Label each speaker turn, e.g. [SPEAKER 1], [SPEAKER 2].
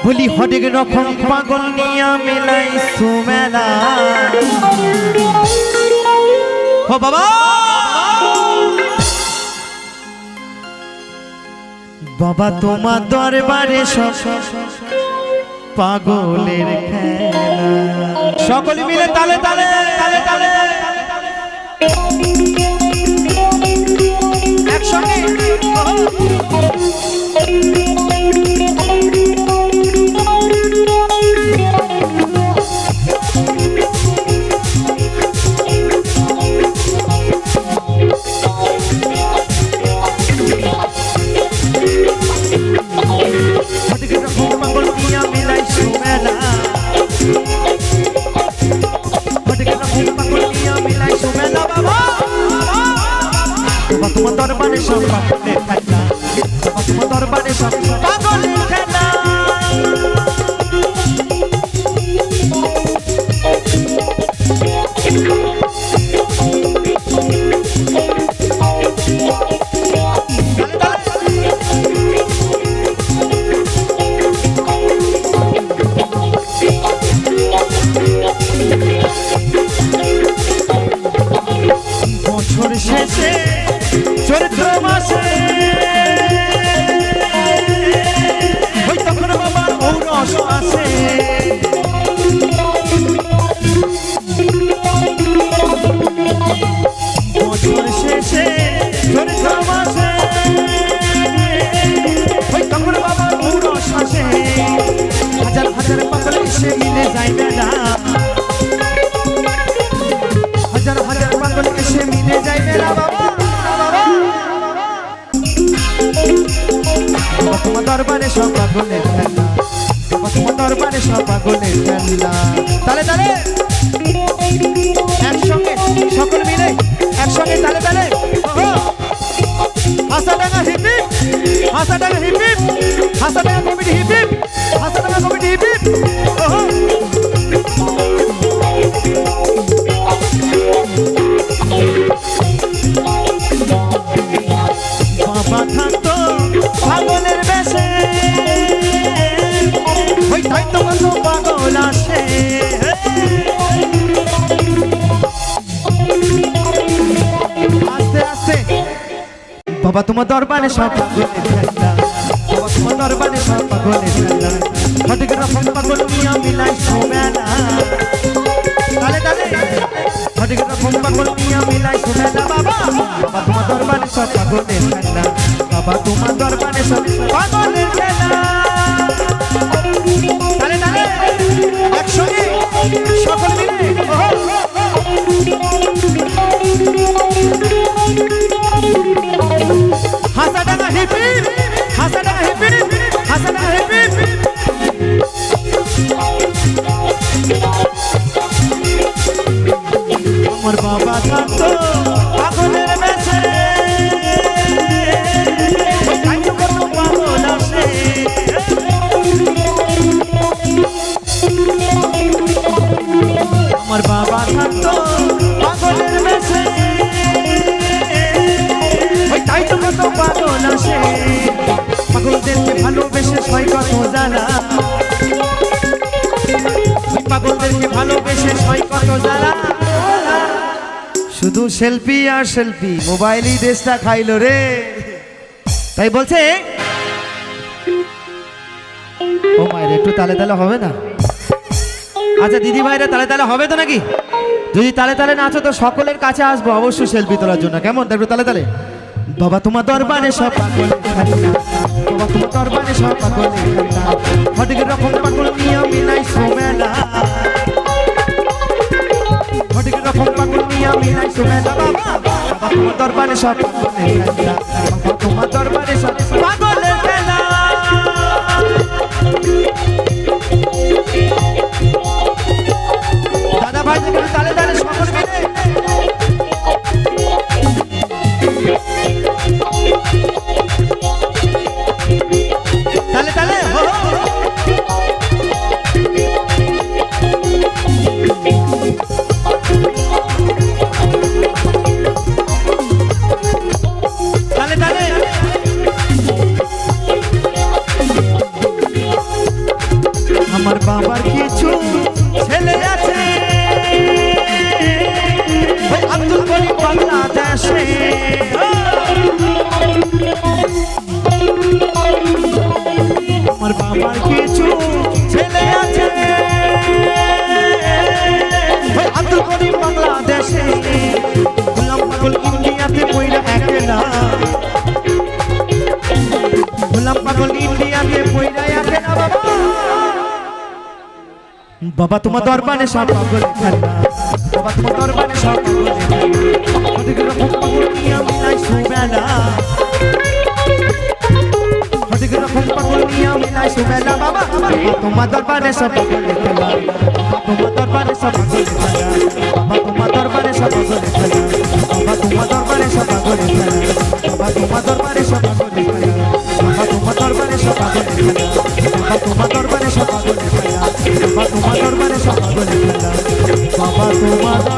[SPEAKER 1] বলি হরেক রকম পাগল নিয়া মেলাই সুমেলা ও বাবা বাবা তোমার দরবারে সব পাগলের খেলা সকলে মিলে তালে তালে তালে তালে একসঙ্গে তোমার দরবারে সব পাগলের খেলা তোমার দরবারে সব পাগলের খেলা বছর শেষে চৈত্র মাসে ওই তখন বাবার ঔরস আসে বছর শেষে চৈত্র মাসে ওই তখন বাবার ঔরস আসে হাজার হাজার পাগল এসে মিলে যায় মেলা হাজার হাজার পাগল এসে মিলে যায় মেলা বাবা তোমার দরবারে সব পাগলের খেলা তোমার দরবারে সব পাগলের খেলা তালে তালে একসঙ্গে সকল মিলে একসঙ্গে তালে তালে Hasadanga hip hip Hasadanga hip hip Hasadanga committee hip hip Hasadanga committee hip hip বাবা থাকতো পাগলের বেশে ওই তাই তো কত পাগল আসে আস্তে আস্তে বাবা তোমার দরবারে সব পাগলের খেলা বাবা তোমার দরবারে সব পাগলের খেলা হরেক রকম পাগল নিয়া মিলাই সুমেলা তালে তালে হরেক রকম পাগল নিয়া মিলাই সুমেলা বাবা বাবা তোমার দরবারে সব পাগলের খেলা বাবা তোমার দরবারে সব পাগলের খেলা তালে তালে একসঙ্গে সকল মিলে Hasadanga hip hip Hasadanga hip hip Hasadanga hip hip আমার বাবা থাকতো পাগলের বেশে পাগল আসে আমার বাবা থাকতো পাগলের বেশে ওই তাই তো কত পাগল আসে পাগলদেরকে ভালোবেসে সয় কত যারা ওই পাগলদেরকে ভালোবেসে সয় কত যারা শুধু সেলফি আর সেলফি মোবাইলই দেশটা খাইলো রে তাই বলছে ও মায়ের একটু তালে তালে হবে না আচ্ছা দিদি ভাইরা তালে তালে হবে তো নাকি যদি তালে তালে নাচো তো সকলের কাছে আসবো অবশ্যই সেলফি তোলার জন্য কেমন একটু তালে তালে বাবা তোমার দরবারে সব পাগলের খেলা বাবা তোমার দরবারে সব পাগলের খেলা হরেক রকম পাগল নিয়া মিলাই সুমেলা হরেক রকম পাগল নিয়া মিলাই সুমেলা বাবা বাবা তোমার দরবারে সব পাগলের খেলা বাবা তোমার দরবারে সব পাগলের খেলা দাদা ভাই তালে তালে সকল মিলে তালে তালে তালে তালে আমার বাবার কিছু ছেলে আছে ওই আব্দুল করিম বাংলাদেশে আমার বাবার কিছু ছেলে আছে ওই আব্দুল করিম বাংলাদেশে গোলাম পাগল ইন্ডিয়াতে পয়লা একলা গোলাম পাগল ইন্ডিয়াতে পয়লা একলা বাবা তোমার দরবারে সব পাগল খেলা বাবা তোমার দরবারে সব পাগল খেলা অনেক রকম পাগল নিয়ে মিলাই সুবেলা অনেক রকম পাগল নিয়ে মিলাই সুবেলা বাবা তোমার দরবারে সব পাগল খেলা তোমার দরবারে সব পাগল খেলা বাবা তোমার দরবারে সব পাগল খেলা বাবা তোমার দরবারে সব পাগল খেলা বাবা তোমার দরবারে সব পাগল খেলা বাবা তোমার দরবারে সব পাগল খেলা বাবা তোমার দরবারে সব পাগল খেলা বাবা তোমার দরবারে সব পাগল খেলা বাবা তোমার